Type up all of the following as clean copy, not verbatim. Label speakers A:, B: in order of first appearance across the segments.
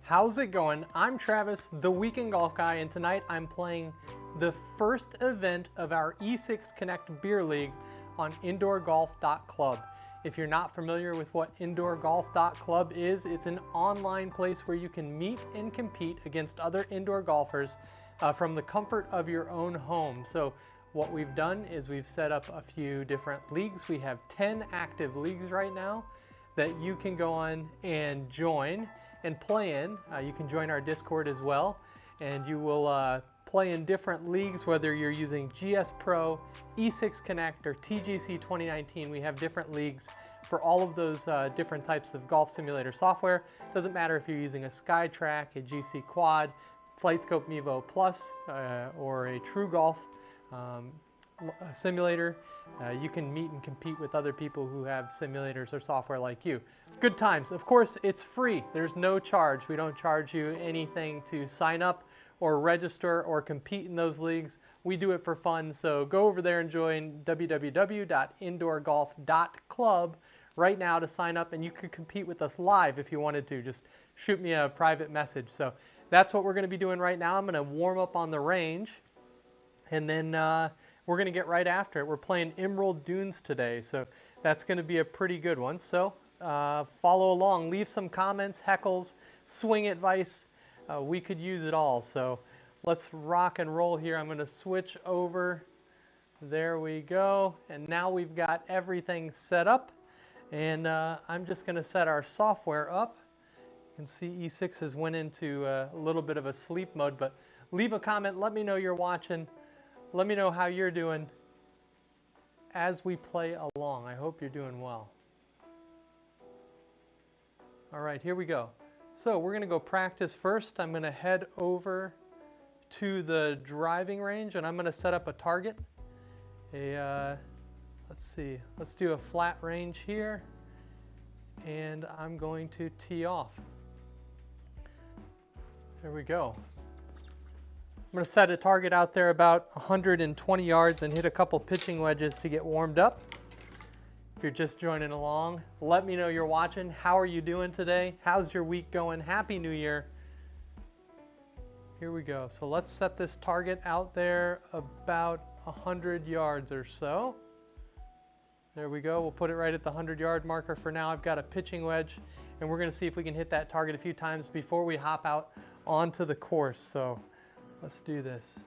A: How's it going? I'm Travis, the Weekend Golf Guy, and tonight I'm playing the first event of our E6 Connect Beer League on indoorgolf.club. If you're not familiar with what indoorgolf.club is, it's an online place where you can meet and compete against other indoor golfers from the comfort of your own home. So what we've done is we've set up a few different leagues. We have 10 active leagues right now that you can go on and join and play in. You can join our Discord as well, and you will play in different leagues, whether you're using GS Pro, E6 Connect, or TGC 2019. We have different leagues for all of those different types of golf simulator software. Doesn't matter if you're using a SkyTrack, a GCQuad, FlightScope Mevo Plus, or a True Golf simulator. You can meet and compete with other people who have simulators or software like you. Good times. Of course, it's free. There's no charge. We don't charge you anything to sign up or register or compete in those leagues. We do it for fun, so go over there and join www.indoorgolf.club right now to sign up, and you could compete with us live if you wanted to. Just shoot me a private message. So that's what we're going to be doing right now. I'm going to warm up on the range, and then we're going to get right after it. We're playing Emerald Dunes today, so that's going to be a pretty good one. So follow along, leave some comments, heckles, swing advice. We could use it all. So let's rock and roll here. I'm going to switch over. There we go. And now we've got everything set up. And I'm just going to set our software up. You can see E6 has went into a little bit of a sleep mode, but leave a comment. Let me know you're watching. Let me know how you're doing as we play along. I hope you're doing well. All right, here we go. So we're going to go practice first. I'm going to head over to the driving range, and I'm going to set up a target. Let's see, let's do a flat range here, and I'm going to tee off. There we go. I'm going to set a target out there about 120 yards and hit a couple pitching wedges to get warmed up. If you're just joining along, let me know you're watching. How are you doing today? How's your week going? Happy New Year. Here we go. So let's set this target out there about 100 yards or so. There we go. We'll put it right at the 100-yard marker for now. I've got a pitching wedge, and we're going to see if we can hit that target a few times before we hop out onto the course. So let's do this.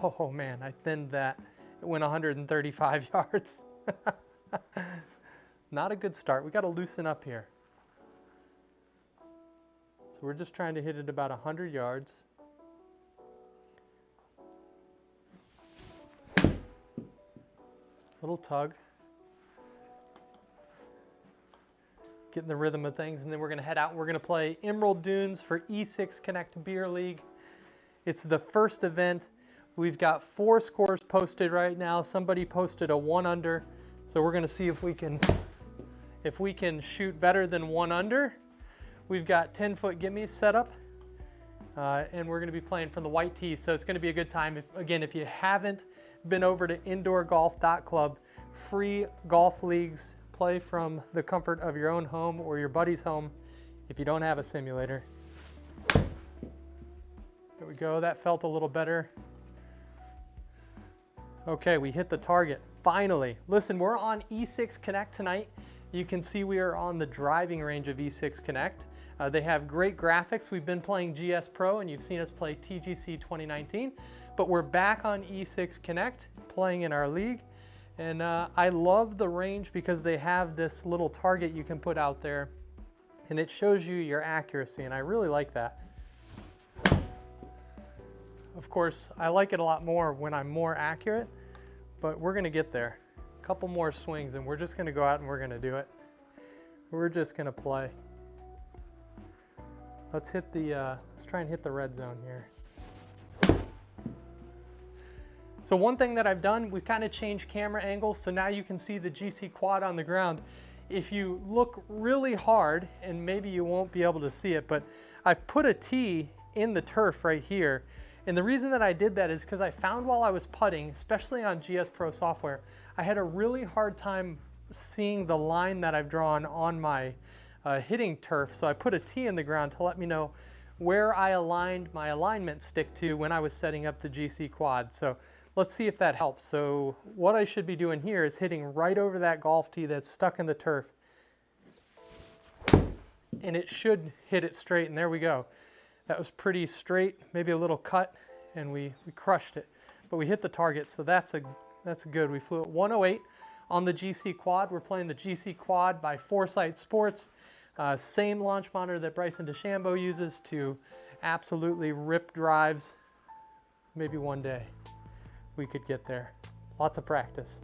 A: Oh man, I thinned that. It went 135 yards. Not a good start. We got to loosen up here. So we're just trying to hit it about 100 yards. Little tug. Getting the rhythm of things, and then we're going to head out and we're going to play Emerald Dunes for E6 Connect Beer League. It's the first event. We've got 4 scores posted right now. Somebody posted a 1 under, so we're going to see if we can shoot better than 1 under. We've got 10-foot gimmies set up, and we're going to be playing from the white tee, so it's going to be a good time. If you haven't been over to indoorgolf.club, free golf leagues, play from the comfort of your own home or your buddy's home if you don't have a simulator. There we go. That felt a little better. Okay, we hit the target, finally. Listen, we're on E6 Connect tonight. You can see we are on the driving range of E6 Connect. They have great graphics. We've been playing GS Pro and you've seen us play TGC 2019, but we're back on E6 Connect playing in our league. And I love the range because they have this little target you can put out there and it shows you your accuracy, and I really like that. Of course, I like it a lot more when I'm more accurate, but we're gonna get there. A couple more swings and we're just gonna go out and we're gonna do it. We're just gonna play. Let's hit the, let's try and hit the red zone here. So one thing that I've done, we've kind of changed camera angles, so now you can see the GCQuad on the ground. If you look really hard, and maybe you won't be able to see it, but I've put a tee in the turf right here. And the reason that I did that is because I found while I was putting, especially on GS Pro software, I had a really hard time seeing the line that I've drawn on my hitting turf. So I put a tee in the ground to let me know where I aligned my alignment stick to when I was setting up the GCQuad. So let's see if that helps. So what I should be doing here is hitting right over that golf tee that's stuck in the turf. And it should hit it straight, and there we go. That was pretty straight, maybe a little cut, and we crushed it. But we hit the target, so that's good. We flew at 108 on the GCQuad. We're playing the GCQuad by Foresight Sports. Same launch monitor that Bryson DeChambeau uses to absolutely rip drives. Maybe one day we could get there. Lots of practice.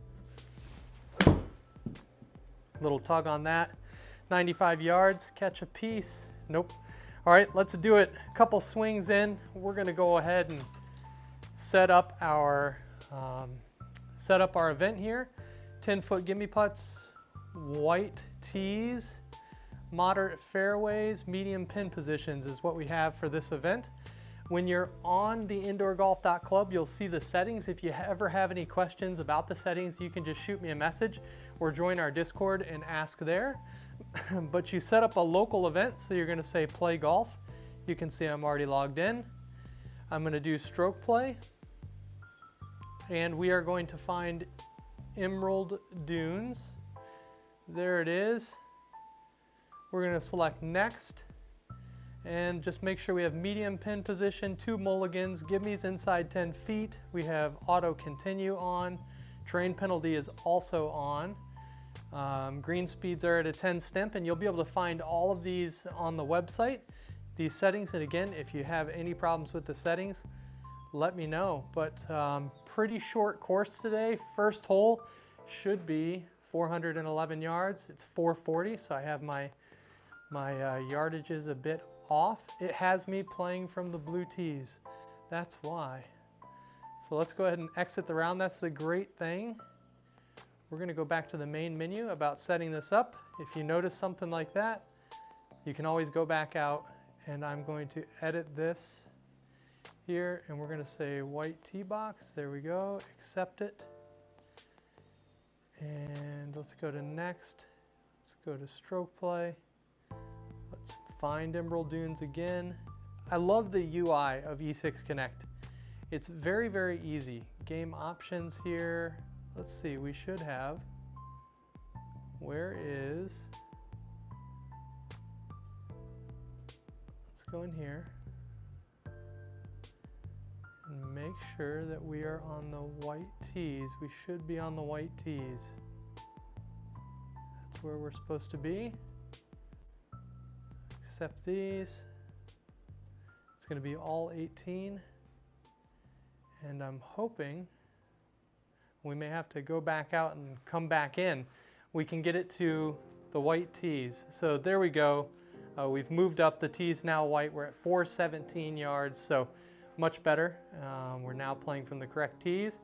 A: Little tug on that. 95 yards, catch a piece. Nope. All right, let's do it. A couple swings in. We're gonna go ahead and set up our event here. 10-foot gimme putts, white tees, moderate fairways, medium pin positions is what we have for this event. When you're on the indoorgolf.club, you'll see the settings. If you ever have any questions about the settings, you can just shoot me a message or join our Discord and ask there. But you set up a local event, so you're gonna say play golf. You can see I'm already logged in. I'm gonna do stroke play. And we are going to find Emerald Dunes. There it is. We're gonna select next. And just make sure we have medium pin position, 2 mulligans, give me's inside 10 feet. We have auto continue on. Terrain penalty is also on. Green speeds are at a 10 stimp, and you'll be able to find all of these on the website, these settings. And again, if you have any problems with the settings, let me know. But pretty short course today. First hole should be 411 yards. It's 440, so I have my yardage is a bit off. It has me playing from the blue tees. That's why. So let's go ahead and exit the round. That's the great thing. We're going to go back to the main menu about setting this up. If you notice something like that, you can always go back out, and I'm going to edit this here, and we're going to say white tee box. There we go. Accept it. And let's go to next. Let's go to stroke play. Let's find Emerald Dunes again. I love the UI of E6 Connect. It's very, very easy. Game options here. Let's see, we should have, where is, let's go in here and make sure that we are on the white tees. We should be on the white tees. That's where we're supposed to be. Accept these. It's going to be all 18, and I'm hoping we may have to go back out and come back in. We can get it to the white tees. So there we go. We've moved up. The tees now white. We're at 417 yards, so much better. We're now playing from the correct tees.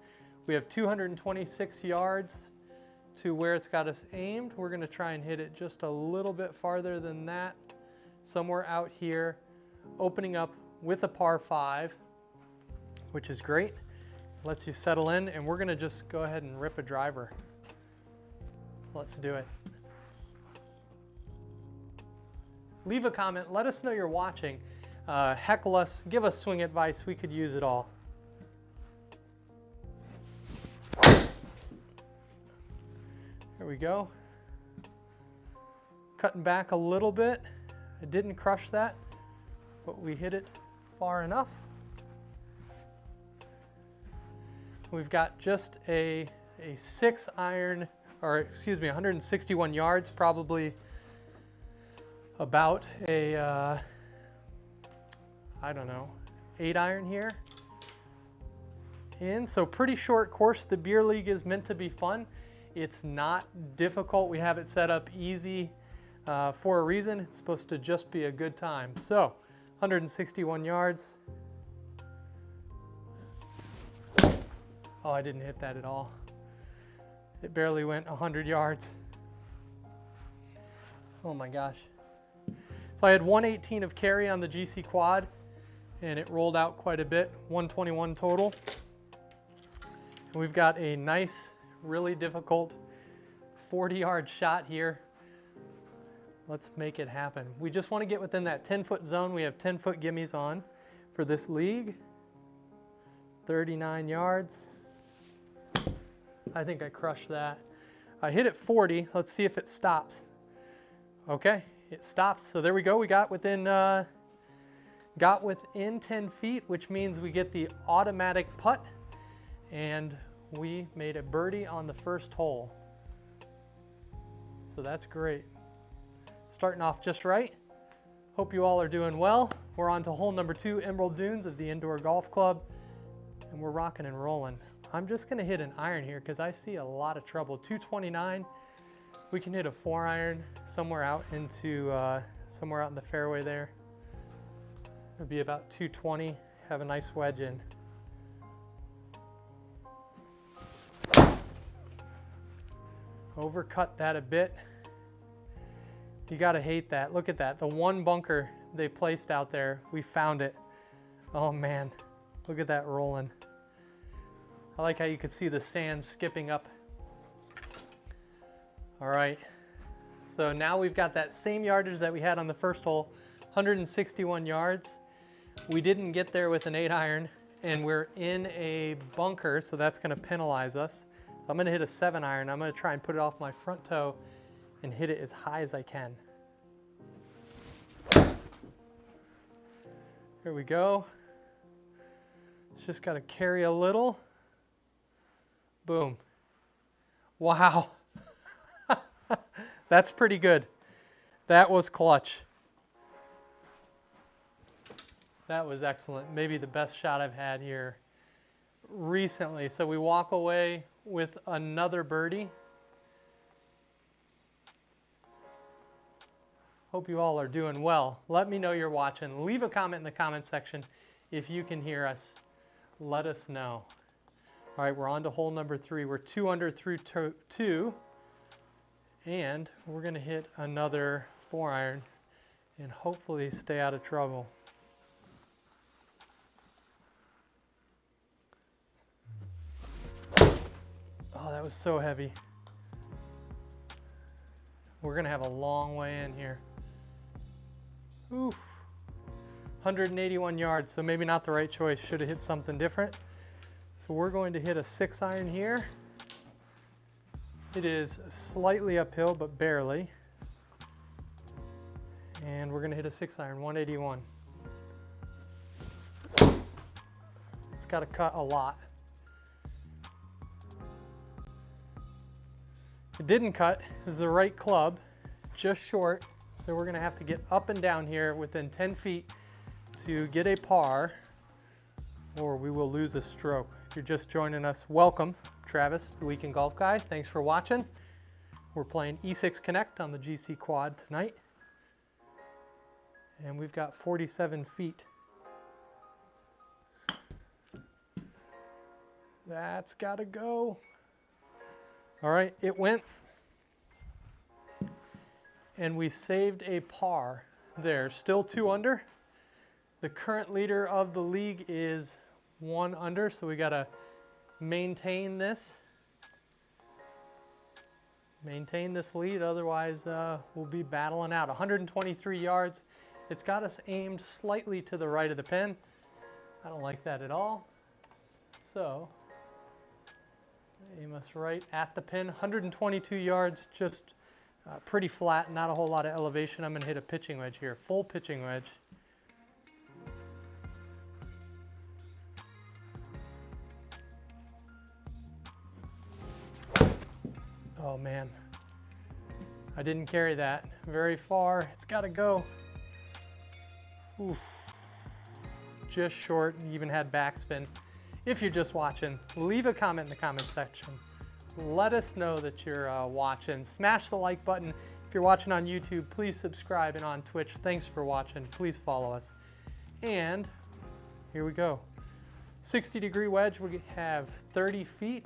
A: We have 226 yards to where it's got us aimed. We're going to try and hit it just a little bit farther than that, somewhere out here, opening up with a par 5, which is great. Lets you settle in, and we're going to just go ahead and rip a driver. Let's do it. Leave a comment. Let us know you're watching. Heckle us. Give us swing advice. We could use it all. There we go. Cutting back a little bit. I didn't crush that, but we hit it far enough. We've got just a 6 iron, or excuse me, 161 yards, probably about a, I don't know, 8 iron here. So pretty short course. The beer league is meant to be fun. It's not difficult. We have it set up easy for a reason. It's supposed to just be a good time. So 161 yards. Oh, I didn't hit that at all. It barely went 100 yards. Oh my gosh. So I had 118 of carry on the GCQuad, and it rolled out quite a bit, 121 total. And we've got a nice, really difficult 40-yard shot here. Let's make it happen. We just want to get within that 10-foot zone. We have 10-foot gimmies on for this league. 39 yards. I think I crushed that. I hit it 40. Let's see if it stops. Okay, it stops. So there we go. We got within 10 feet, which means we get the automatic putt, and we made a birdie on the first hole. So that's great. Starting off just right. Hope you all are doing well. We're on to hole number 2, Emerald Dunes of the Indoor Golf Club, and we're rocking and rolling. I'm just going to hit an iron here because I see a lot of trouble. 229. We can hit a 4 iron somewhere out into somewhere out in the fairway there. It'll be about 220. Have a nice wedge in. Overcut that a bit. You gotta hate that. Look at that. The one bunker they placed out there, we found it. Oh man, look at that rolling. I like how you could see the sand skipping up. All right, so now we've got that same yardage that we had on the first hole, 161 yards. We didn't get there with an 8 iron, and we're in a bunker, so that's gonna penalize us. So I'm gonna hit a 7 iron. I'm gonna try and put it off my front toe and hit it as high as I can. Here we go. It's just gotta carry a little. Boom. Wow. That's pretty good. That was clutch. That was excellent. Maybe the best shot I've had here recently. So we walk away with another birdie. Hope you all are doing well. Let me know you're watching. Leave a comment in the comment section if you can hear us. Let us know. All right, we're on to hole number 3. We're 2 under through 2, and we're gonna hit another 4 iron and hopefully stay out of trouble. Oh, that was so heavy. We're gonna have a long way in here. Oof. 181 yards, so maybe not the right choice. Should have hit something different. So we're going to hit a 6 iron here. It is slightly uphill, but barely. And we're gonna hit a 6 iron, 181. It's gotta cut a lot. It didn't cut. This is the right club, just short. So we're gonna have to get up and down here within 10 feet to get a par, or we will lose a stroke. If you're just joining us, welcome. Travis, the Weekend Golf Guy. Thanks for watching. We're playing E6 Connect on the GCQuad tonight. And we've got 47 feet. That's gotta go. All right, it went. And we saved a par there. Still 2 under. The current leader of the league is 1 under, so we gotta maintain this. Maintain this lead, otherwise we'll be battling out. 123 yards. It's got us aimed slightly to the right of the pin. I don't like that at all. So, aim us right at the pin. 122 yards, just Pretty flat, not a whole lot of elevation. I'm going to hit a pitching wedge here, full pitching wedge. Oh man, I didn't carry that very far. It's got to go. Oof. Just short, and even had backspin. If you're just watching, leave a comment in the comment section. Let us know that you're watching. Smash the like button. If you're watching on YouTube, please subscribe, and on Twitch, thanks for watching. Please follow us. And here we go. 60-degree wedge, we have 30 feet.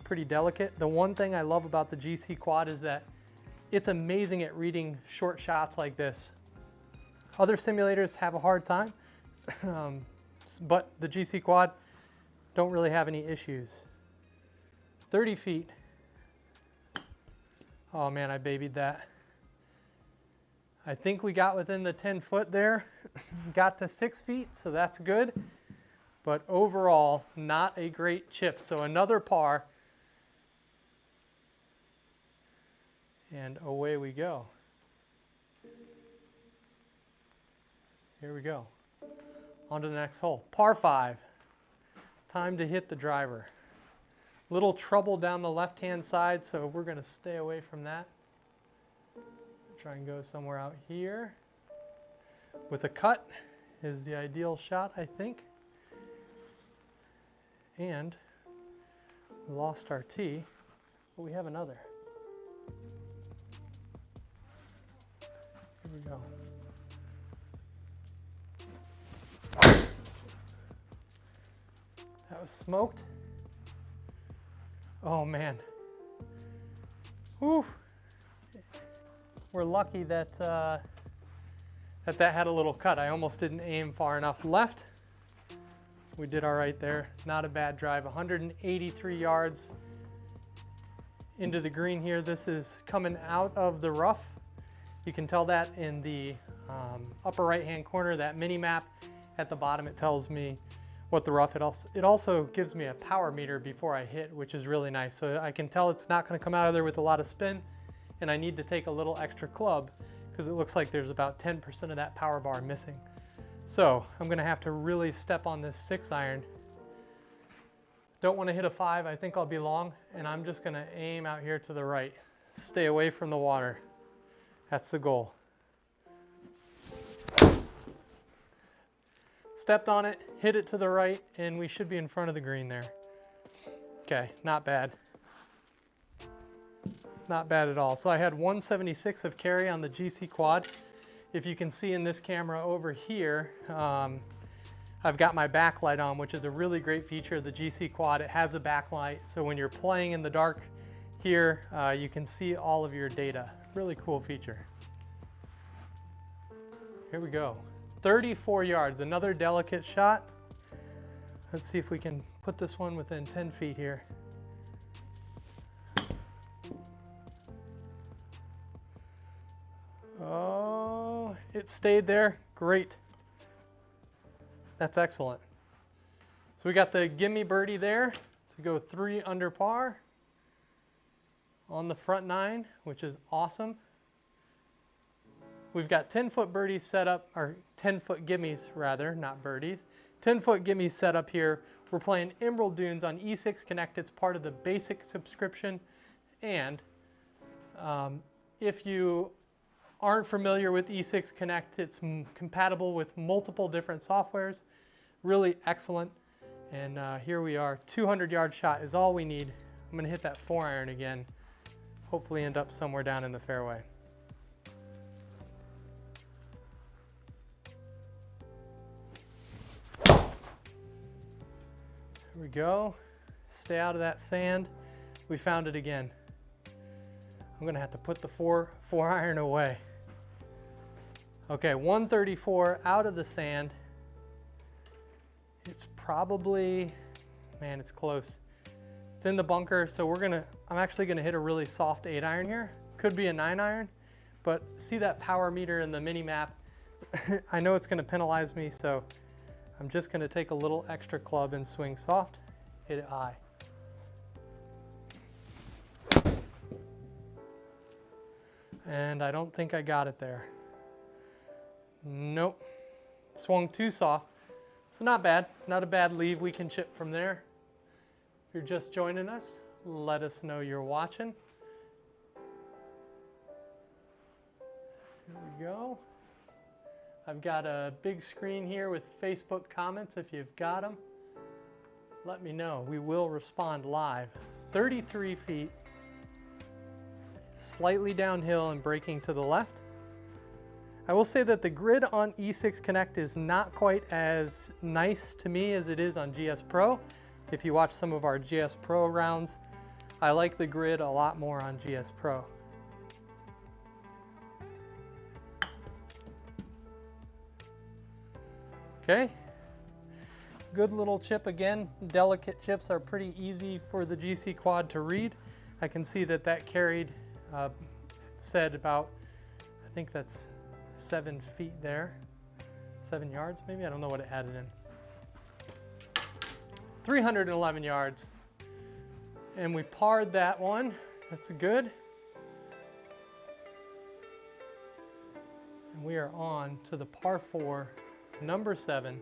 A: Pretty delicate. The one thing I love about the GCQuad is that it's amazing at reading short shots like this. Other simulators have a hard time, but the GCQuad don't really have any issues. 30 feet. Oh man, I babied that. I think we got within the 10 foot there. Got to 6 feet, so that's good. But overall, not a great chip. So another par. And away we go. Here we go. On to the next hole. Par 5. Time to hit the driver. Little trouble down the left-hand side, so we're going to stay away from that. Try and go somewhere out here. With a cut is the ideal shot, I think. And we lost our tee, but we have another. Here we go. That was smoked. Oh man. Whew. We're lucky that that had a little cut. I almost didn't aim far enough left. We did all right there. Not a bad drive. 183 yards into the green here. This is coming out of the rough. You can tell that in the upper right-hand corner, that mini map. At the bottom, it tells me what the rough. It also gives me a power meter before I hit, which is really nice. So I can tell it's not going to come out of there with a lot of spin, and I need to take a little extra club because it looks like there's about 10% of that power bar missing. So I'm going to have to really step on this 6-iron. Don't want to hit a 5. I think I'll be long, and I'm just going to aim out here to the right. Stay away from the water. That's the goal. Stepped on it, hit it to the right, and we should be in front of the green there. Okay, not bad. Not bad at all. So I had 176 of carry on the GCQuad. If you can see in this camera over here, I've got my backlight on, which is a really great feature of the GCQuad. It has a backlight, so when you're playing in the dark here, you can see all of your data. Really cool feature. Here we go. 34 yards, another delicate shot. Let's see if we can put this one within 10 feet here. Oh, it stayed there. Great. That's excellent. So we got the gimme birdie there to go 3 under par on the front 9, which is awesome. We've got 10-foot birdies set up, or 10-foot gimmies rather, not birdies. 10-foot gimmies set up here. We're playing Emerald Dunes on E6 Connect. It's part of the basic subscription. And if you aren't familiar with E6 Connect, it's compatible with multiple different softwares. Really excellent. And here we are. 200-yard shot is all we need. I'm going to hit that 4-iron again. Hopefully end up somewhere down in the fairway. Here we go. Stay out of that sand. We found it again. I'm gonna have to put the 4-iron away. Okay, 134 out of the sand. It's probably, man, it's close. It's in the bunker, so I'm actually gonna hit a really soft 8-iron here. Could be a 9-iron, but see that power meter in the mini map? I know it's gonna penalize me, so I'm just going to take a little extra club and swing soft, hit it high. And I don't think I got it there. Nope. Swung too soft. So not bad. Not a bad leave. We can chip from there. If you're just joining us, let us know you're watching. Here we go. I've got a big screen here with Facebook comments. If you've got them, let me know. We will respond live. 33 feet, slightly downhill and braking to the left. I will say that the grid on E6 Connect is not quite as nice to me as it is on GS Pro. If you watch some of our GS Pro rounds, I like the grid a lot more on GS Pro. Okay, good little chip again. Delicate chips are pretty easy for the GCQuad to read. I can see that that carried, said about, I think that's 7 feet there. 7 yards maybe, I don't know what it added in. 311 yards. And we parred that one, that's good. And we are on to the par 4. Number 7,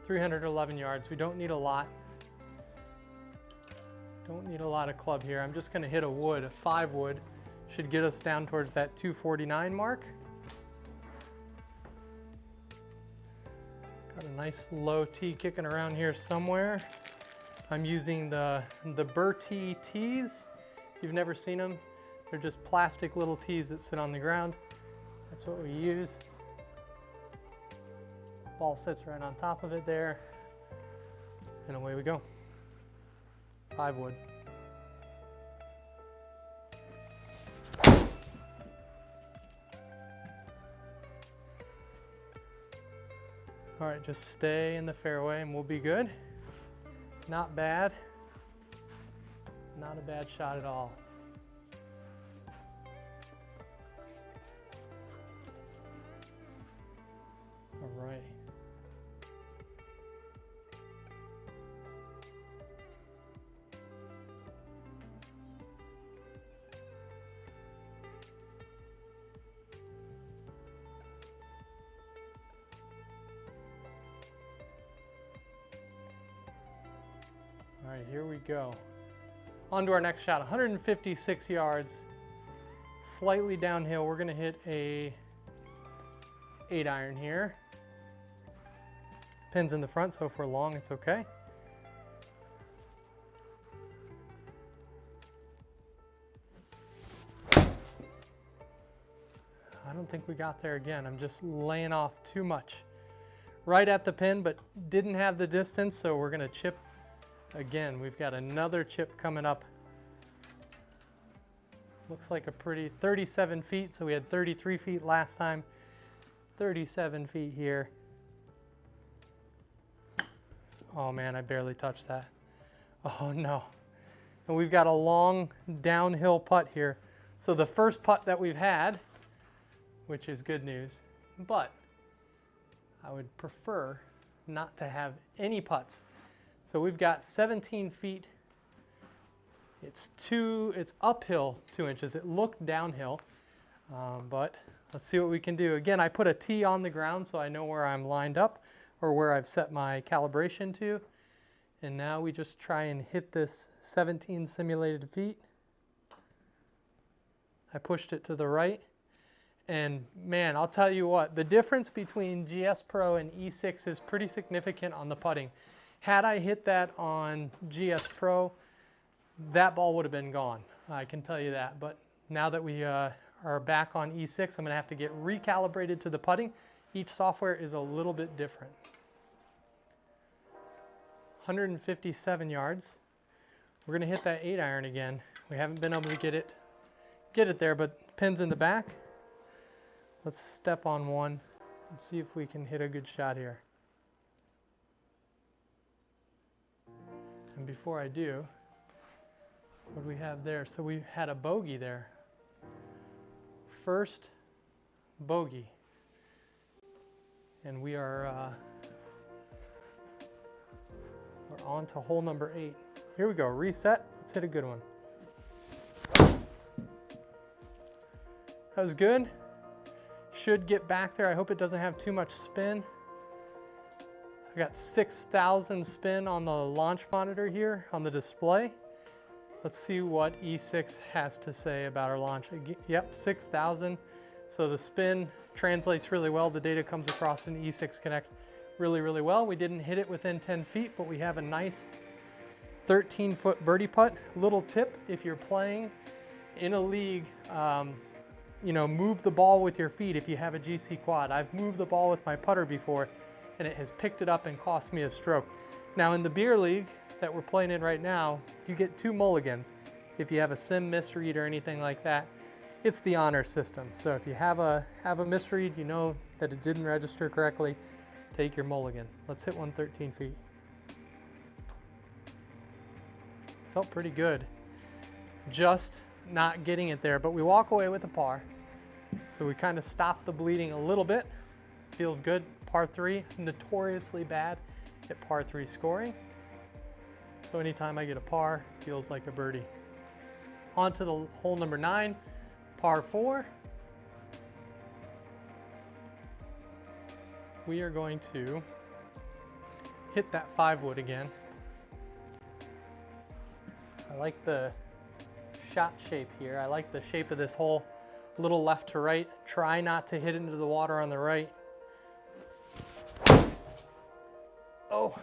A: 311 yards. We don't need a lot. Don't need a lot of club here. I'm just going to hit a wood, a 5 wood. Should get us down towards that 249 mark. Got a nice low tee kicking around here somewhere. I'm using the Bertee tees. If you've never seen them, they're just plastic little tees that sit on the ground. That's what we use. Ball sits right on top of it there. And away we go. 5 wood. All right, just stay in the fairway and we'll be good. Not bad. Not a bad shot at all. All right. All right, here we go. On to our next shot, 156 yards, slightly downhill. We're gonna hit a 8-iron here. Pins in the front, so if we're long, it's okay. I don't think we got there again. I'm just laying off too much. Right at the pin, but didn't have the distance, so we're gonna chip again. We've got another chip coming up. Looks like a pretty 37 feet, so we had 33 feet last time. 37 feet here. Oh man, I barely touched that. Oh no. And we've got a long downhill putt here. So the first putt that we've had, which is good news, but I would prefer not to have any putts. So we've got 17 feet. It's uphill 2 inches. It looked downhill, but let's see what we can do. Again, I put a tee on the ground so I know where I'm lined up or where I've set my calibration to. And now we just try and hit this 17 simulated feet. I pushed it to the right. And man, I'll tell you what, the difference between GS Pro and E6 is pretty significant on the putting. Had I hit that on GS Pro, that ball would have been gone. I can tell you that. But now that we are back on E6, I'm going to have to get recalibrated to the putting. Each software is a little bit different. 157 yards. We're going to hit that 8-iron again. We haven't been able to get it there, but pin's in the back. Let's step on one and see if we can hit a good shot here. And before I do, what do we have there? So we had a bogey there. First bogey. And we're on to hole number 8. Here we go, reset. Let's hit a good one. That was good. Should get back there. I hope it doesn't have too much spin. I got 6,000 spin on the launch monitor here on the display. Let's see what E6 has to say about our launch. Yep, 6,000. So the spin translates really well. The data comes across in E6 Connect really, really well. We didn't hit it within 10 feet, but we have a nice 13-foot birdie putt. Little tip, if you're playing in a league, you know, move the ball with your feet if you have a GCQuad. I've moved the ball with my putter before, and it has picked it up and cost me a stroke. Now in the beer league that we're playing in right now, you get 2 mulligans. If you have a sim misread or anything like that, it's the honor system. So if you have a misread, you know that it didn't register correctly, take your mulligan. Let's hit one 13 feet. Felt pretty good. Just not getting it there, but we walk away with a par. So we kind of stop the bleeding a little bit. Feels good. Par 3, notoriously bad at par 3 scoring. So anytime I get a par, feels like a birdie. On to the hole number 9, par 4. We are going to hit that 5-wood again. I like the shot shape here. I like the shape of this hole. A little left to right. Try not to hit into the water on the right. Oh.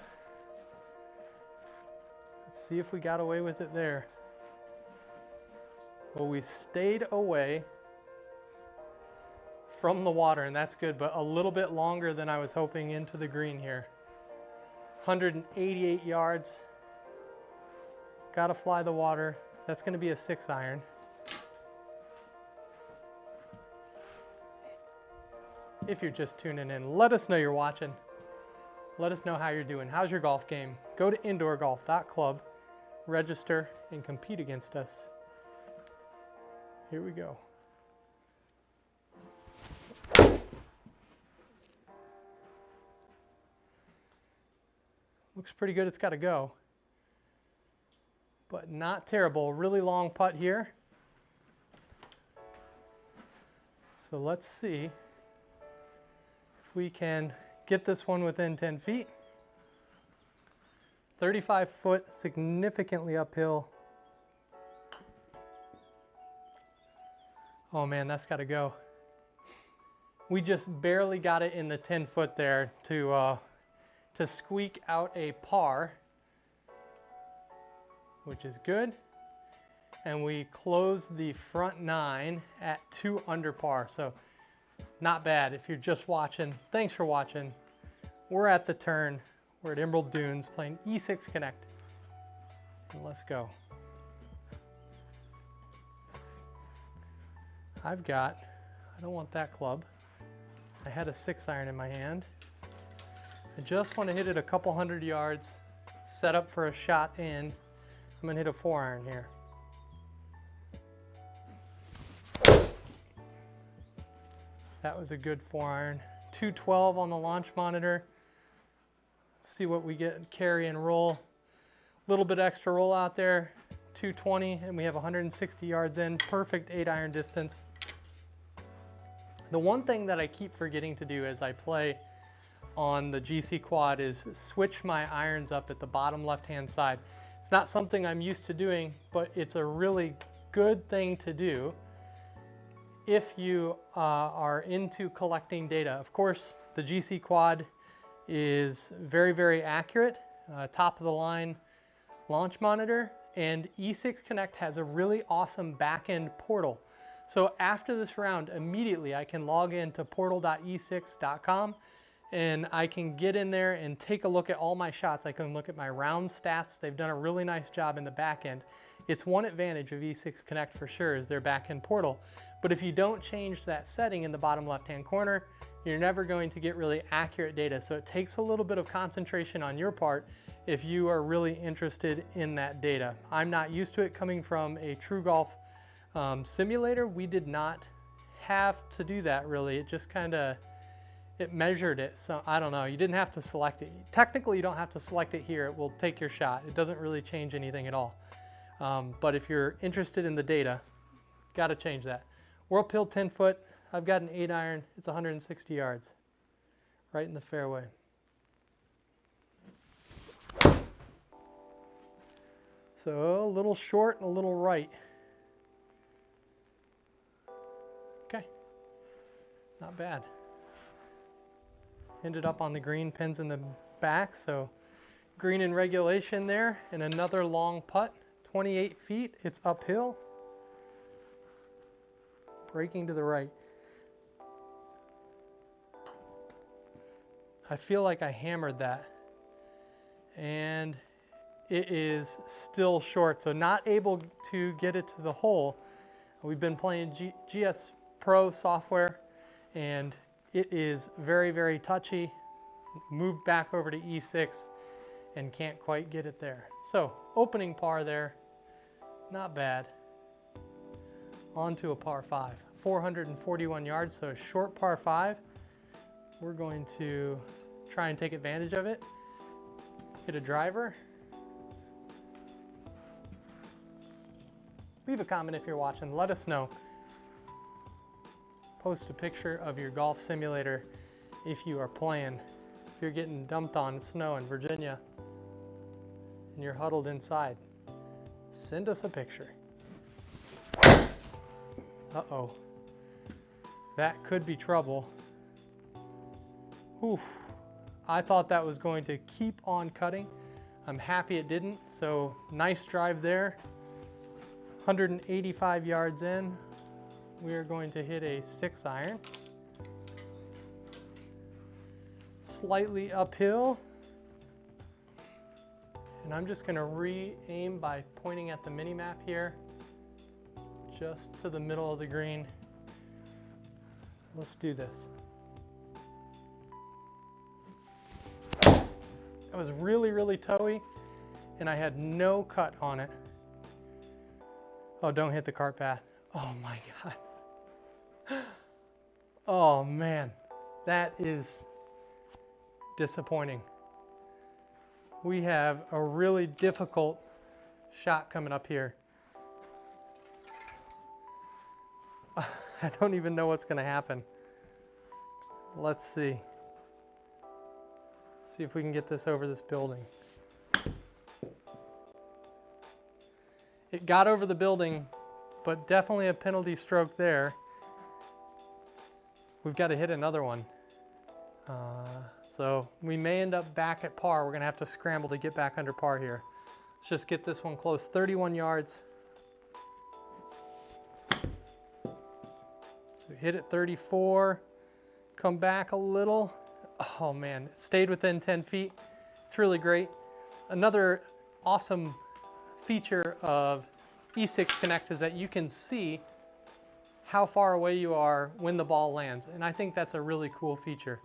A: Let's see if we got away with it there. Well, we stayed away from the water, and that's good, but a little bit longer than I was hoping into the green here. 188 yards. Gotta fly the water. That's gonna be a 6-iron. If you're just tuning in, let us know you're watching. Let us know how you're doing. How's your golf game? Go to indoorgolf.club, register, and compete against us. Here we go. Looks pretty good. It's got to go. But not terrible. Really long putt here. So let's see if we can get this one within 10 feet. 35 foot, significantly uphill. Oh man, that's got to go. We just barely got it in the 10 foot there to squeak out a par, which is good. And we closed the front 9 at 2 under par. So not bad if you're just watching. Thanks for watching. We're at the turn. We're at Emerald Dunes playing E6 Connect. And let's go. I don't want that club. I had a 6-iron in my hand. I just want to hit it a couple hundred yards, set up for a shot in. I'm going to hit a 4-iron here. That was a good 4-iron. 212 on the launch monitor. Let's see what we get, carry and roll. A little bit extra roll out there. 220, and we have 160 yards in. Perfect 8-iron distance. The one thing that I keep forgetting to do as I play on the GCQuad is switch my irons up at the bottom left-hand side. It's not something I'm used to doing, but it's a really good thing to do if you are into collecting data. Of course, the GCQuad is very, very accurate, top of the line launch monitor, and E6 Connect has a really awesome back-end portal. So after this round, immediately I can log into portal.e6.com and I can get in there and take a look at all my shots. I can look at my round stats. They've done a really nice job in the back end. It's one advantage of E6 Connect for sure is their back end portal. But if you don't change that setting in the bottom left-hand corner, you're never going to get really accurate data. So it takes a little bit of concentration on your part if you are really interested in that data. I'm not used to it coming from a True Golf simulator. We did not have to do that really. It just kind of, it measured it. So I don't know, you didn't have to select it. Technically you don't have to select it here. It will take your shot. It doesn't really change anything at all. But if you're interested in the data, got to change that. We're uphill 10 foot. I've got an 8 iron. It's 160 yards. Right in the fairway. So a little short and a little right. Okay. Not bad. Ended up on the green, pins in the back, so green in regulation there, and another long putt, 28 feet. It's uphill. Breaking to the right. I feel like I hammered that, and it is still short, so not able to get it to the hole. We've been playing GS Pro software, and it is very, very touchy. Moved back over to E6 and can't quite get it there. So opening par there, not bad. On to a par 5, 441 yards, so a short par 5. We're going to try and take advantage of it. Hit a driver. Leave a comment if you're watching. Let us know. Post a picture of your golf simulator if you are playing. If you're getting dumped on snow in Virginia and you're huddled inside, send us a picture. Uh-oh. That could be trouble. Oof. I thought that was going to keep on cutting. I'm happy it didn't. So nice drive there. 185 yards in. We are going to hit a 6 iron. Slightly uphill. And I'm just going to re-aim by pointing at the mini map here. Just to the middle of the green. Let's do this. It was really, really toey, and I had no cut on it. Oh, don't hit the cart path. Oh my God. Oh man, that is disappointing. We have a really difficult shot coming up here. I don't even know what's going to happen. Let's see. See if we can get this over this building. It got over the building, but definitely a penalty stroke there. We've got to hit another one. So we may end up back at par. We're going to have to scramble to get back under par here. Let's just get this one close. 31 yards. So we hit it 34. Come back a little. Oh man, it stayed within 10 feet. It's really great. Another awesome feature of E6 Connect is that you can see how far away you are when the ball lands. And I think that's a really cool feature.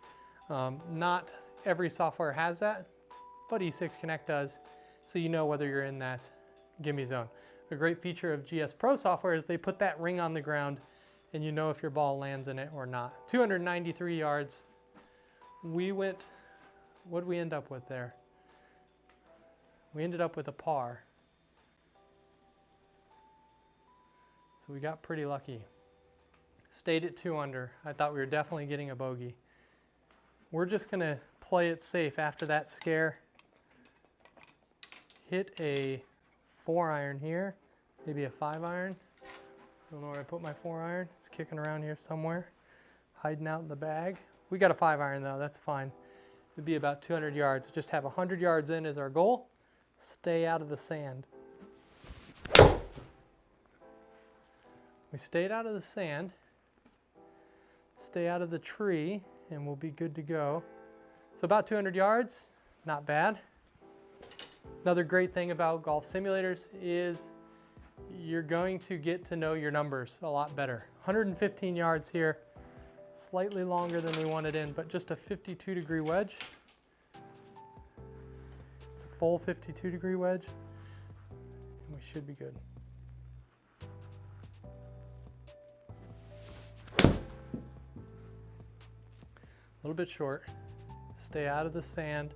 A: Not every software has that, but E6 Connect does. So you know whether you're in that gimme zone. A great feature of GS Pro software is they put that ring on the ground and you know if your ball lands in it or not. 293 yards. We went, what did we end up with there? We ended up with a par. So we got pretty lucky. Stayed at 2 under. I thought we were definitely getting a bogey. We're just going to play it safe after that scare. Hit a 4 iron here, maybe a 5 iron. Don't know where I put my 4 iron. It's kicking around here somewhere, hiding out in the bag. We got a 5 iron though, that's fine. It'd be about 200 yards. Just have 100 yards in as our goal. Stay out of the sand. We stayed out of the sand. Stay out of the tree and we'll be good to go. So about 200 yards, not bad. Another great thing about golf simulators is you're going to get to know your numbers a lot better. 115 yards here, slightly longer than we wanted in, but just a 52-degree wedge. It's a full 52-degree wedge, and we should be good. A little bit short. Stay out of the sand.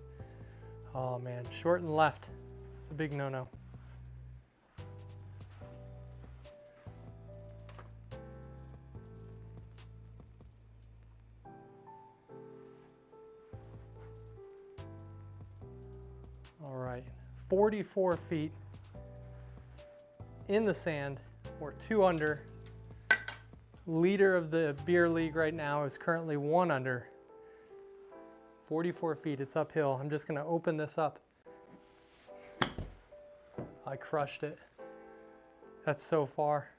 A: Oh man, short and left. It's a big no-no. All right, 44 feet in the sand. We're 2 under. Leader of the beer league right now is currently 1 under. 44 feet, it's uphill. I'm just gonna open this up. I crushed it. That's so far.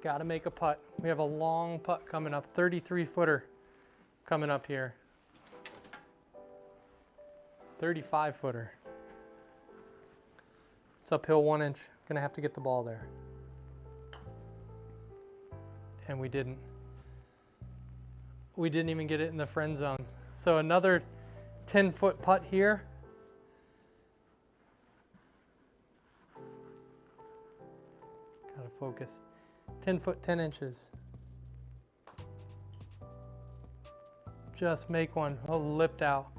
A: Gotta make a putt. We have a long putt coming up, 33 footer coming up here. 35 footer. It's uphill 1 inch. Gonna have to get the ball there. And we didn't. We didn't even get it in the friend zone. So another 10-foot putt here. Gotta focus. 10 foot, 10 inches. Just make one. Oh, lipped out.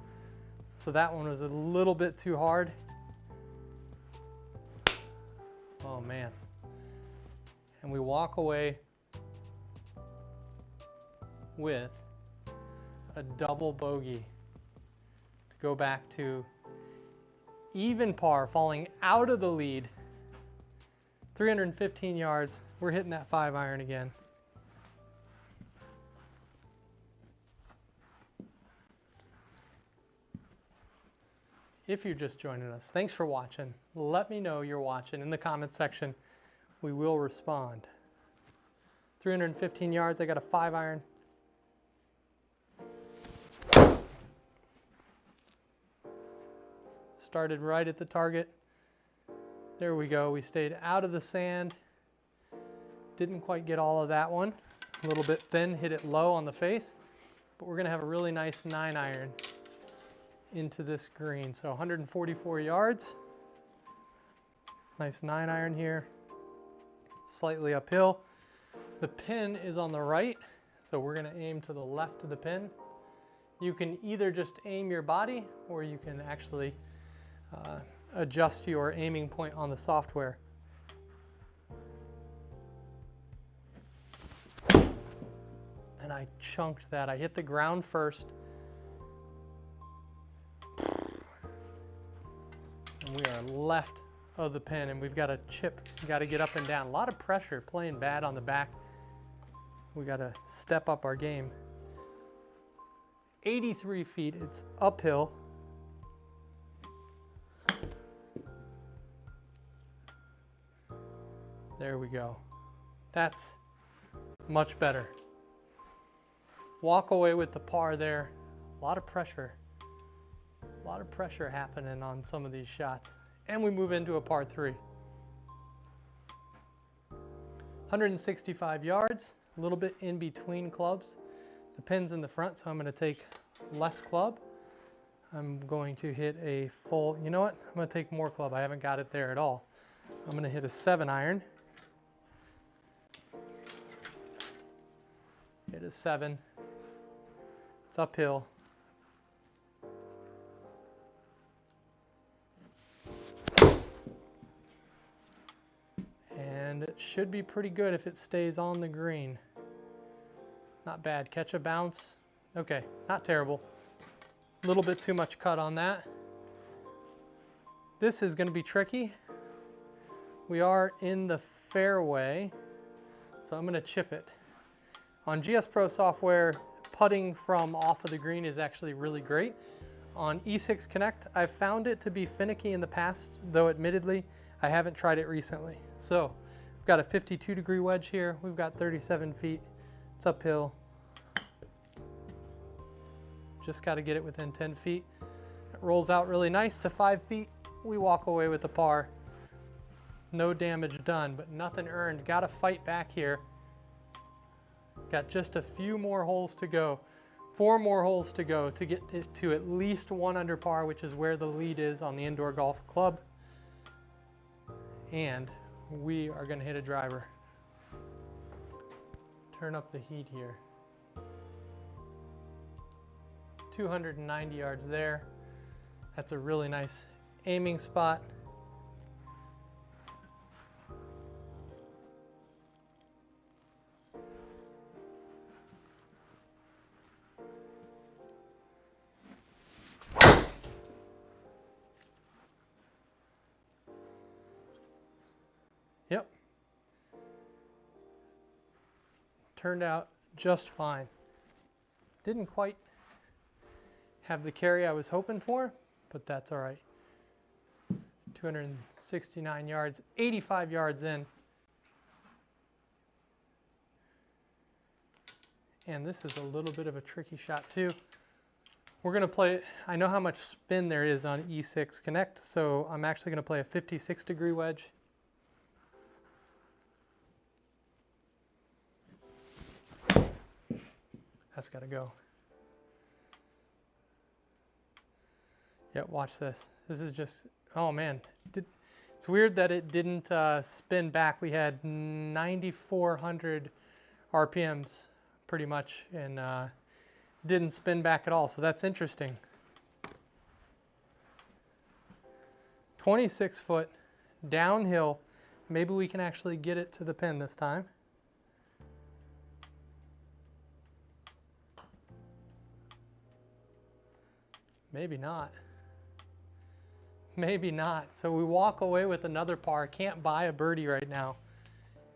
A: So that one was a little bit too hard. Oh man. And we walk away with a double bogey to go back to even par, falling out of the lead. 315 yards. We're hitting that 5-iron again. If you're just joining us, thanks for watching. Let me know you're watching in the comment section. We will respond. 315 yards, I got a 5-iron. Started right at the target. There we go. We stayed out of the sand. Didn't quite get all of that one. A little bit thin, hit it low on the face. But we're going to have a really nice 9-iron into this green. So 144 yards. Nice 9-iron here. Slightly uphill. The pin is on the right, so we're going to aim to the left of the pin. You can either just aim your body, or you can actually adjust your aiming point on the software. And I chunked that. I hit the ground first. And we are left of the pin, and we've got a chip. We got to get up and down. A lot of pressure, playing bad on the back. We got to step up our game. 83 feet, it's uphill. There we go. That's much better. Walk away with the par there. A lot of pressure. A lot of pressure happening on some of these shots. And we move into a par 3. 165 yards, a little bit in between clubs. The pin's in the front, so I'm going to take less club. I'm going to hit a full, you know what? I'm going to take more club. I haven't got it there at all. I'm going to hit a 7-iron. Hit a 7. It's uphill. And it should be pretty good if it stays on the green. Not bad. Catch a bounce. Okay, not terrible. A little bit too much cut on that. This is going to be tricky. We are in the fairway, so I'm going to chip it. On GS Pro software, putting from off of the green is actually really great. On E6 Connect, I've found it to be finicky in the past, though admittedly, I haven't tried it recently. So, we've got a 52-degree wedge here. We've got 37 feet. It's uphill. Just got to get it within 10 feet. It rolls out really nice to 5 feet. We walk away with the par. No damage done, but nothing earned. Got to fight back here. Got just a few more holes to go. 4 more holes to go to get it to at least 1 under par, which is where the lead is on the indoor golf club. And we are going to hit a driver. Turn up the heat here. 290 yards there. That's a really nice aiming spot. turned out just fine. Didn't quite have the carry I was hoping for, but that's all right. 269 yards, 85 yards in. And this is a little bit of a tricky shot too. We're gonna play, I know how much spin there is on E6 Connect, so I'm actually gonna play a 56-degree wedge. That's gotta go. Yeah, watch this. This is just, oh man. It's weird that it didn't spin back. We had 9,400 RPMs pretty much, and didn't spin back at all, so that's interesting. 26 foot, downhill. Maybe we can actually get it to the pin this time. Maybe not. Maybe not. So we walk away with another par. Can't buy a birdie right now.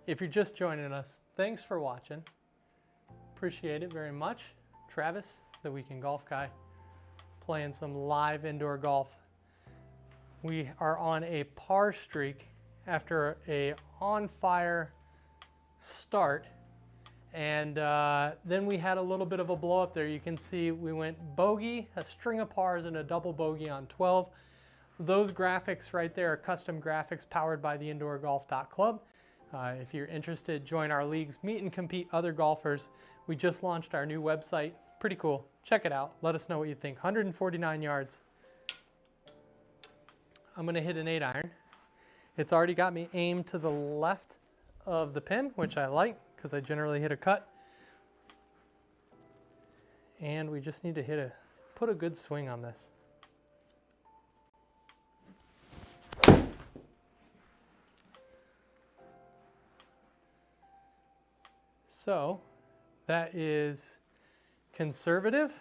A: If you're just joining us, thanks for watching. Appreciate it very much. Travis, the Weekend Golf Guy, playing some live indoor golf. We are on a par streak after a on-fire start. And then we had a little bit of a blow up there. You can see we went bogey, a string of pars, and a double bogey on 12. Those graphics right there are custom graphics powered by the indoorgolf.club. If you're interested, join our leagues, meet and compete other golfers. We just launched our new website. Pretty cool. Check it out. Let us know what you think. 149 yards. I'm going to hit an 8-iron. It's already got me aimed to the left of the pin, which I like because I generally hit a cut. And we just need to put a good swing on this. So that is conservative,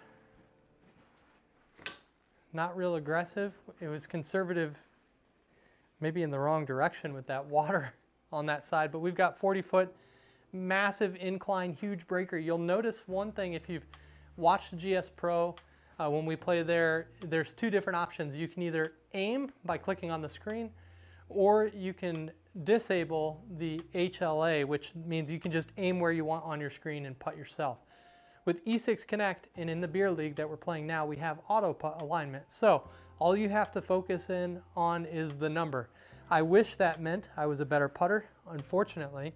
A: not real aggressive. It was conservative, maybe in the wrong direction with that water on that side, but we've got 40 foot, massive incline, huge breaker. You'll notice one thing if you've watched GS Pro, when we play there, there's two different options. You can either aim by clicking on the screen, or you can disable the HLA, which means you can just aim where you want on your screen and putt yourself. With E6 Connect and in the beer league that we're playing now, we have auto putt alignment. So all you have to focus in on is the number. I wish that meant I was a better putter. Unfortunately,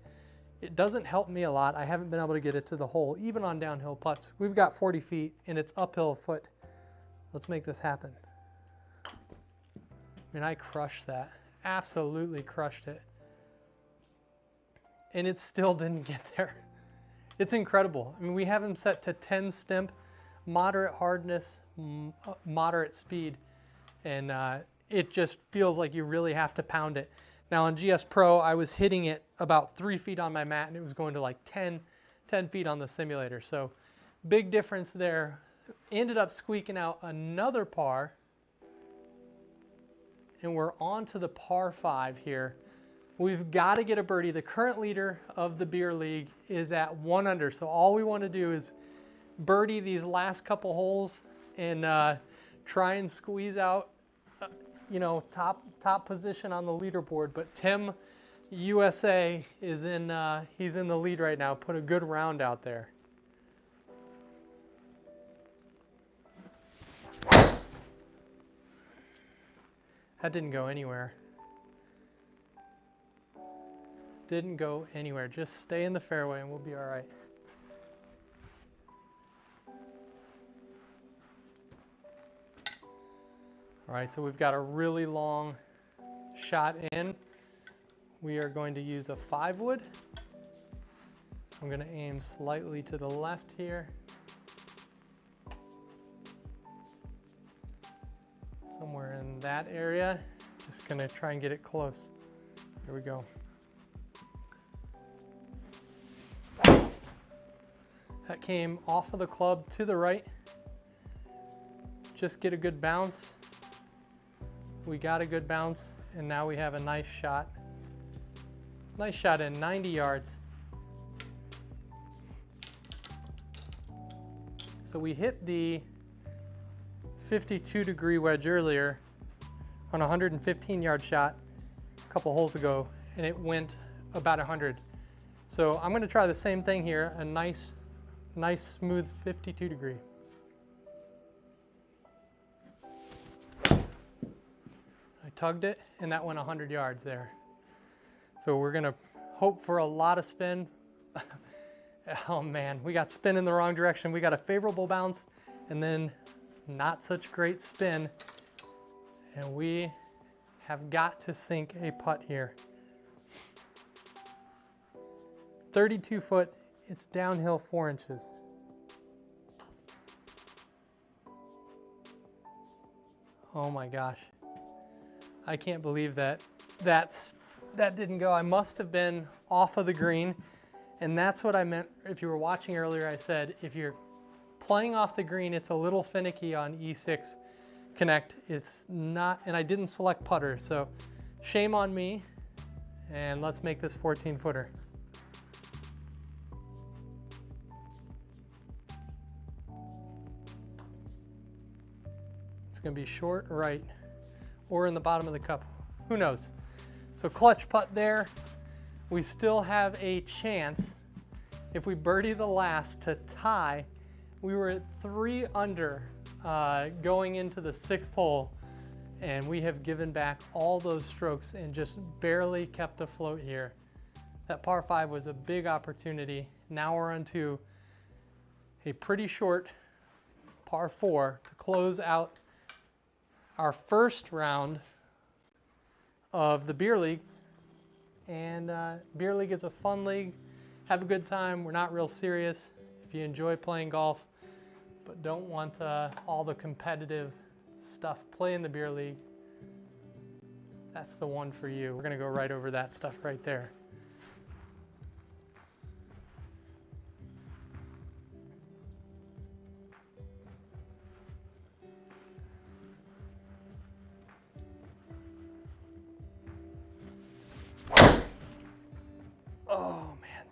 A: it doesn't help me a lot. I haven't been able to get it to the hole, even on downhill putts. We've got 40 feet and it's uphill a foot. Let's make this happen. I mean, I crushed that. Absolutely crushed it. And it still didn't get there. It's incredible. I mean, we have them set to 10 stimp, moderate hardness, moderate speed, and it just feels like you really have to pound it. Now on GS Pro, I was hitting it about 3 feet on my mat, and it was going to like 10 feet on the simulator. So big difference there. Ended up squeaking out another par, and we're on to the par 5 here. We've got to get a birdie. The current leader of the beer league is at 1 under. So all we want to do is birdie these last couple holes and try and squeeze out, you know, top position on the leaderboard. But Tim USA is in. He's in the lead right now. Put a good round out there. That didn't go anywhere. Didn't go anywhere. Just stay in the fairway and we'll be all right. All right, so we've got a really long shot in. We are going to use a 5-wood. I'm going to aim slightly to the left here. Somewhere in that area. Just going to try and get it close. Here we go. That came off of the club to the right. Just get a good bounce. We got a good bounce, and now we have a nice shot. Nice shot in 90 yards. So we hit the 52-degree wedge earlier on a 115-yard shot a couple holes ago, and it went about 100. So I'm going to try the same thing here, a nice smooth 52-degree. I tugged it, and that went 100 yards there. So we're going to hope for a lot of spin. Oh man, we got spin in the wrong direction. We got a favorable bounce, and then not such great spin. And we have got to sink a putt here. 32 foot, it's downhill 4 inches. Oh my gosh. I can't believe that didn't go. I must have been off of the green, and that's what I meant. If you were watching earlier, I said if you're playing off the green, it's a little finicky on E6 Connect. It's not, and I didn't select putter, so shame on me, and let's make this 14-footer. It's going to be short right or in the bottom of the cup. Who knows? So clutch putt there. We still have a chance if we birdie the last to tie. We were at 3 under going into the 6th hole, and we have given back all those strokes and just barely kept afloat here. That par 5 was a big opportunity. Now we're on to a pretty short par 4 to close out our first round of the beer league. And beer league is a fun league. Have a good time. We're not real serious. If you enjoy playing golf but don't want all the competitive stuff, play in the beer league. That's the one for you. We're gonna go right over that stuff right there.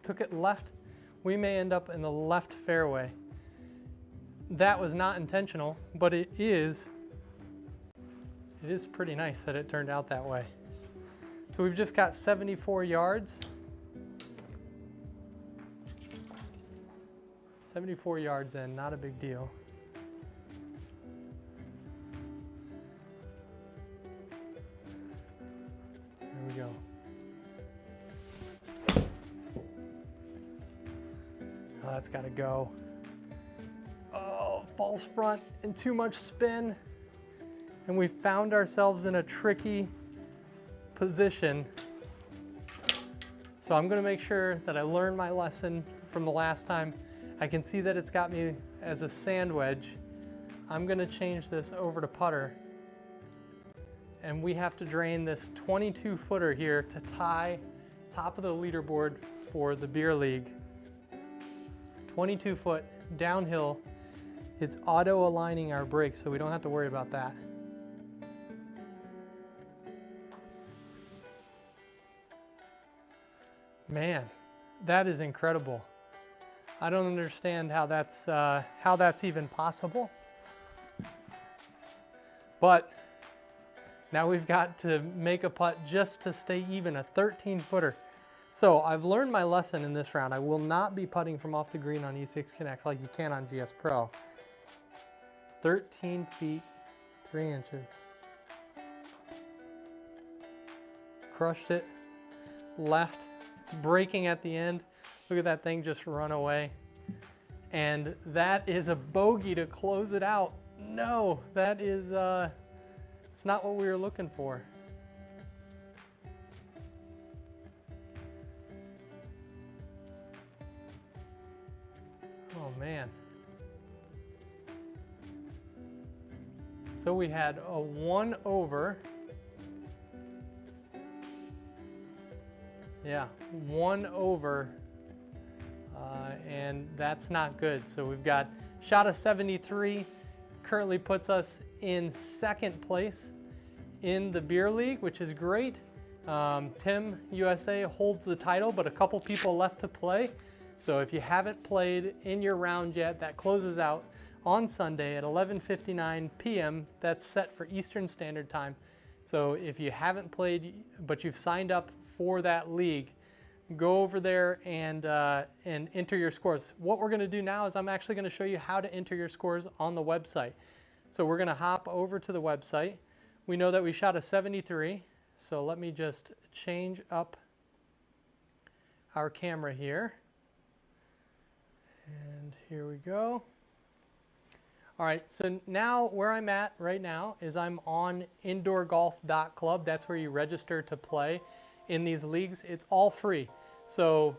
A: Took it left. We may end up in the left fairway. That was not intentional, but it is pretty nice that it turned out that way. So we've just got 74 yards. 74 yards in, not a big deal. There we go. Oh, that's got to go. Oh, false front and too much spin. And we found ourselves in a tricky position. So I'm going to make sure that I learn my lesson from the last time. I can see that it's got me as a sand wedge. I'm going to change this over to putter. And we have to drain this 22-footer here to tie top of the leaderboard for the beer league. 22 foot downhill. It's auto aligning our brakes, so we don't have to worry about that. Man, that is incredible. I don't understand how that's even possible. But now we've got to make a putt just to stay even, a 13-footer. So I've learned my lesson in this round. I will not be putting from off the green on E6 Connect like you can on GS Pro. 13 feet, 3 inches. Crushed it, left. It's breaking at the end. Look at that thing just run away. And that is a bogey to close it out. No, that is, it's not what we were looking for. Oh man. So we had a 1 over. Yeah, 1 over. And that's not good. So we've got shot of 73, currently puts us in 2nd place in the beer league, which is great. Tim USA holds the title, but a couple people left to play. So if you haven't played in your round yet, that closes out on Sunday at 11:59 p.m. That's set for Eastern Standard Time. So if you haven't played, but you've signed up for that league, go over there and enter your scores. What we're going to do now is I'm actually going to show you how to enter your scores on the website. So we're going to hop over to the website. We know that we shot a 73, so let me just change up our camera here. And here we go. All right, so now where I'm at right now is I'm on indoorgolf.club. That's where you register to play in these leagues. It's all free, so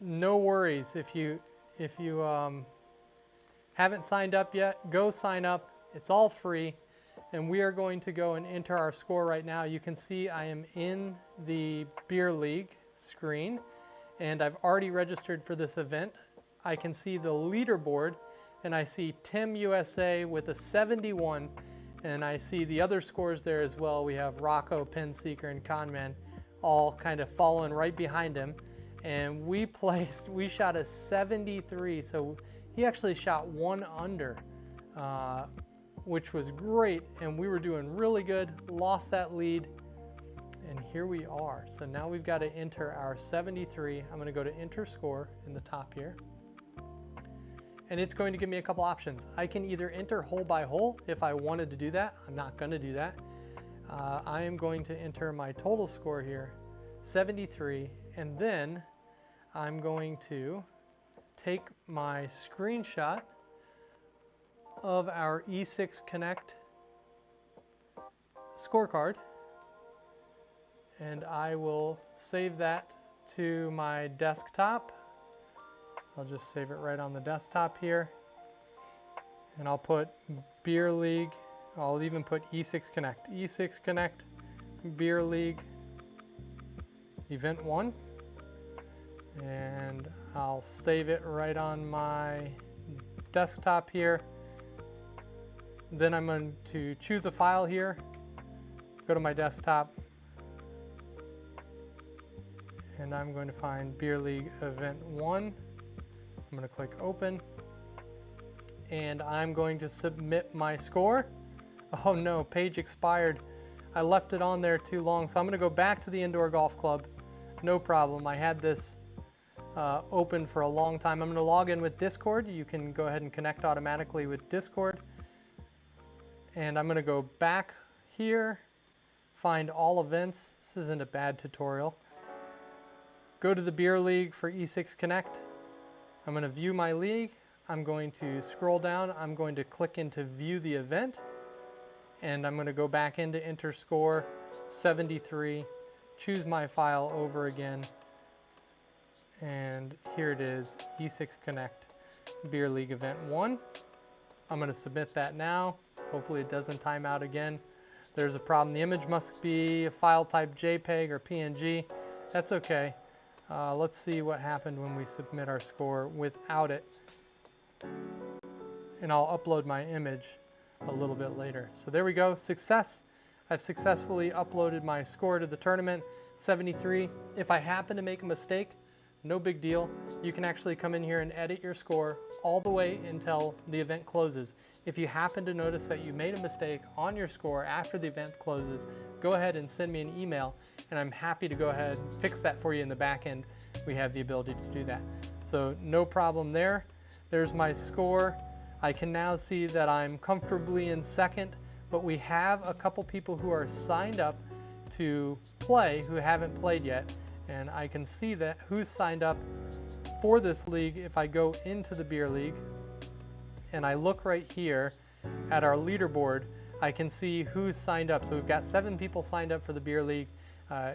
A: no worries if you haven't signed up yet. Go sign up. It's all free, and we are going to go and enter our score right now. You can see I am in the beer league screen, and I've already registered for this event. I can see the leaderboard, and I see Tim USA with a 71, and I see the other scores there as well. We have Rocco, Pinseeker, and Conman all kind of following right behind him, and we shot a 73, so he actually shot 1 under, which was great, and we were doing really good. Lost that lead, and here we are. So now we've got to enter our 73. I'm going to go to enter score in the top here, and it's going to give me a couple options. I can either enter hole by hole if I wanted to do that. I'm not going to do that. I am going to enter my total score here, 73, and then I'm going to take my screenshot of our E6 Connect scorecard, and I will save that to my desktop. I'll just save it right on the desktop here, and I'll put Beer League. I'll even put E6 Connect. E6 Connect Beer League Event 1, and I'll save it right on my desktop here. Then I'm going to choose a file here, go to my desktop, and I'm going to find Beer League Event 1. I'm going to click open, and I'm going to submit my score. Oh no, page expired. I left it on there too long, so I'm going to go back to the Indoor Golf Club. No problem. I had this open for a long time. I'm going to log in with Discord. You can go ahead and connect automatically with Discord. And I'm going to go back here, find all events. This isn't a bad tutorial. Go to the Beer League for E6 Connect. I'm going to view my league. I'm going to scroll down. I'm going to click into view the event, and I'm going to go back into enter score 73, choose my file over again, and here it is, E6 Connect Beer League Event 1. I'm going to submit that now. Hopefully it doesn't time out again. There's a problem. The image must be a file type JPEG or PNG. That's okay. Let's see what happened when we submit our score without it. And I'll upload my image a little bit later. So there we go, success. I've successfully uploaded my score to the tournament, 73. If I happen to make a mistake, no big deal. You can actually come in here and edit your score all the way until the event closes. If you happen to notice that you made a mistake on your score after the event closes, go ahead and send me an email, and I'm happy to go ahead and fix that for you in the back end. We have the ability to do that. So no problem there. There's my score. I can now see that I'm comfortably in second, but we have a couple people who are signed up to play who haven't played yet, and I can see that who's signed up for this league. If I go into the Beer League and I look right here at our leaderboard, I can see who's signed up. So we've got 7 people signed up for the Beer League.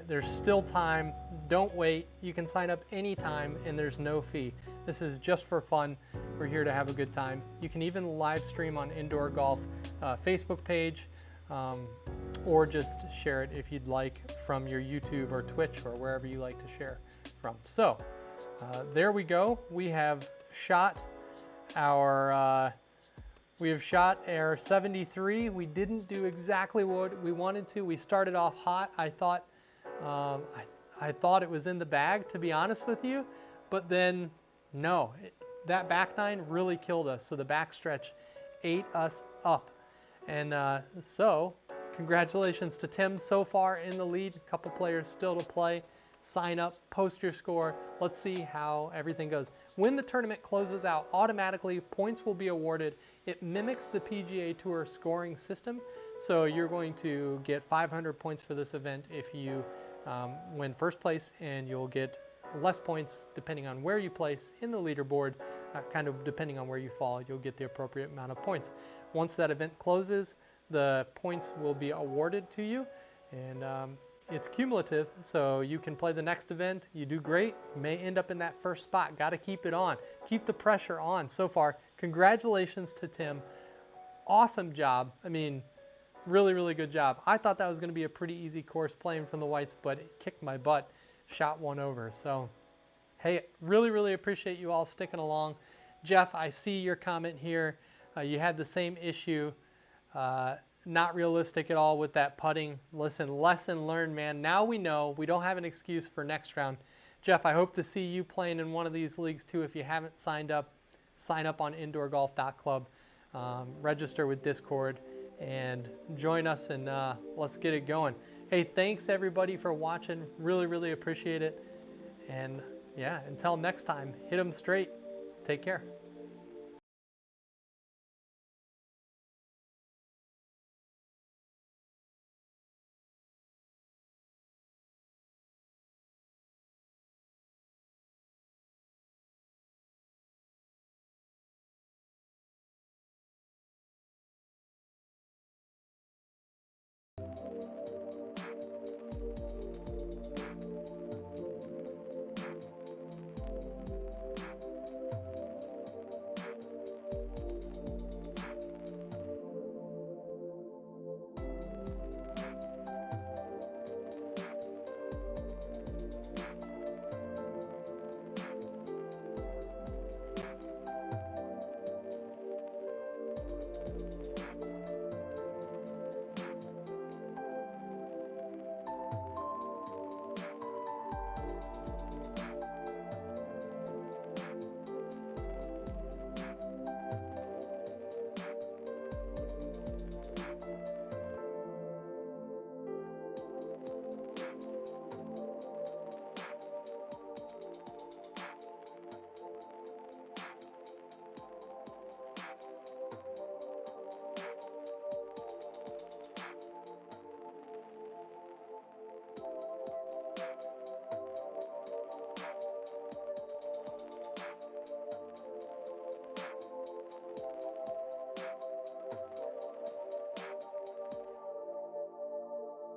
A: There's still time. Don't wait. You can sign up anytime, and there's no fee. This is just for fun. We're here to have a good time. You can even live stream on Indoor Golf Facebook page, or just share it if you'd like from your YouTube or Twitch or wherever you like to share from. So there we go. We have shot our 73. We didn't do exactly what we wanted to. We started off hot. I thought it was in the bag, to be honest with you, but then no, that back nine really killed us. So the back stretch ate us up. And so congratulations to Tim so far in the lead. A couple players still to play. Sign up, post your score. Let's see how everything goes. When the tournament closes out, automatically points will be awarded. It mimics the PGA Tour scoring system. So you're going to get 500 points for this event if you win first place, and you'll get less points depending on where you place in the leaderboard. Kind of depending on where you fall, you'll get the appropriate amount of points. Once that event closes, the points will be awarded to you, and it's cumulative, so you can play the next event. You do great, may end up in that first spot. Got to keep it on. Keep the pressure on. So far, congratulations to Tim. Awesome job. I mean, really, really good job. I thought that was going to be a pretty easy course playing from the whites, but it kicked my butt. Shot one over. So, hey, really, really appreciate you all sticking along. Jeff, I see your comment here. You had the same issue. Not realistic at all with that putting. Listen, lesson learned, man. Now we know. We don't have an excuse for next round. Jeff, I hope to see you playing in one of these leagues too. If you haven't signed up, sign up on indoorgolf.club. Register with Discord and join us, and let's get it going. Hey, thanks everybody for watching. Really, really appreciate it. And yeah, until next time, hit them straight. Take care.